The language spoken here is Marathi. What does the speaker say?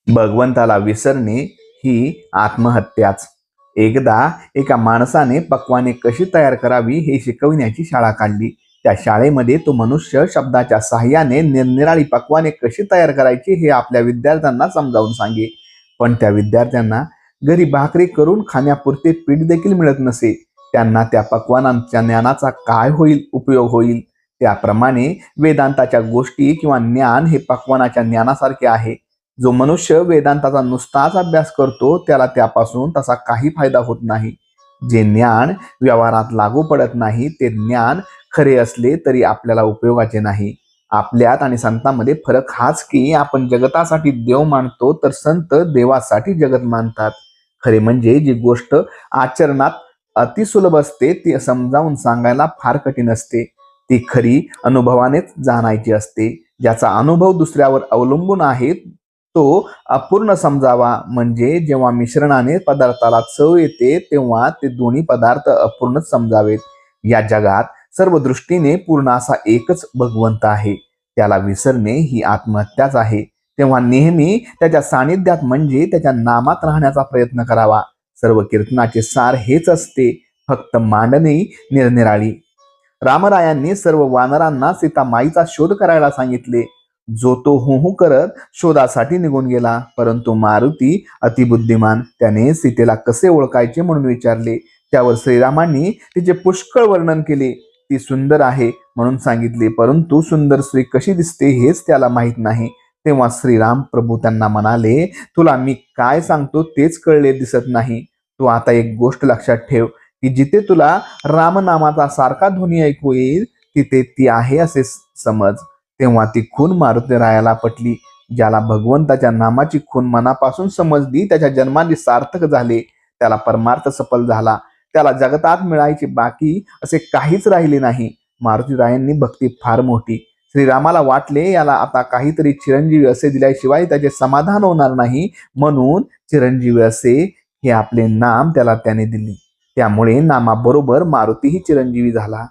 भगवंताला विसरणे ही आत्महत्याच. एकदा एका माणसाने पक्वाने कशी तयार करावी हे शिकविण्याची शाळा काढली. त्या शाळेमध्ये तो मनुष्य शब्दाच्या साहाय्याने निरनिराळी पक्वाने कशी तयार करायची हे आपल्या विद्यार्थ्यांना समजावून सांगे. पण त्या विद्यार्थ्यांना घरी भाकरी करून खाण्यापुरते पीठ देखील मिळत नसे. त्यांना त्या पक्वानांच्या ज्ञानाचा काय उपयोग होईल. त्याप्रमाणे वेदांताच्या गोष्टी किंवा ज्ञान हे पक्वानाच्या ज्ञानासारखे आहे. जो मनुष्य वेदांताचा नुसताच अभ्यास करतो त्याला त्यापासून तसा काही फायदा होत नाही. जे ज्ञान व्यवहारात लागू पडत नाही ते ज्ञान खरे असले तरी आपल्याला उपयोगाचे नाही. आपल्यात आणि संतांमध्ये फरक हाच की आपण जगतासाठी देव मानतो तर संत देवासाठी जगत मानतात. खरे म्हणजे जी गोष्ट आचरणात अतिसुलभ असते ती समजावून सांगायला फार कठीण असते. ती खरी अनुभवानेच जाणायची असते. ज्याचा अनुभव दुसऱ्यावर अवलंबून आहे तो अपूर्ण समजावा. म्हणजे जेव्हा मिश्रणाने पदार्थाला चव येते तेव्हा ते दोन्ही पदार्थ अपूर्णच समजावेत. या जगात सर्व दृष्टीने पूर्ण असा एकच भगवंत आहे. त्याला विसरणे ही आत्महत्याच आहे. तेव्हा नेहमी त्याच्या सानिध्यात म्हणजे त्याच्या नामात राहण्याचा प्रयत्न करावा. सर्व कीर्तनाचे सार हेच असते, फक्त मांडणी निरनिराळी. रामरायांनी सर्व वानरांना सीतामाईचा शोध करायला सांगितले. जो तो हू करत शोधासाठी निघून गेला. परंतु मारुती अतिबुद्धिमान, त्याने सीतेला कसे ओळखायचे म्हणून विचारले. त्यावर श्रीरामांनी तिचे पुष्कळ वर्णन केले. ती सुंदर आहे म्हणून सांगितले, परंतु सुंदर स्त्री कशी दिसते हेच त्याला माहीत नाही. तेव्हा श्रीराम प्रभू त्यांना म्हणाले, तुला मी काय सांगतो तेच कळले दिसत नाही. तू आता एक गोष्ट लक्षात ठेव की जिथे तुला रामनामाचा सारखा ध्वनी ऐकू येईल तिथे ती आहे असे समज. तेव्हा ती खून मारुतीरायाला पटली. ज्याला भगवंताच्या नामाची खून मनापासून समजली त्याच्या जन्माने सार्थक झाले. त्याला परमार्थ सफल झाला. त्याला जगतात मिळायचे बाकी असे काहीच राहिले नाही. मारुतीरायांनी भक्ती फार मोठी. श्रीरामाला वाटले याला आता काहीतरी चिरंजीवी असे दिल्याशिवाय त्याचे समाधान होणार नाही, म्हणून चिरंजीवी असे हे आपले नाम त्याने दिले. त्यामुळे नामाबरोबर मारुतीही चिरंजीवी झाला.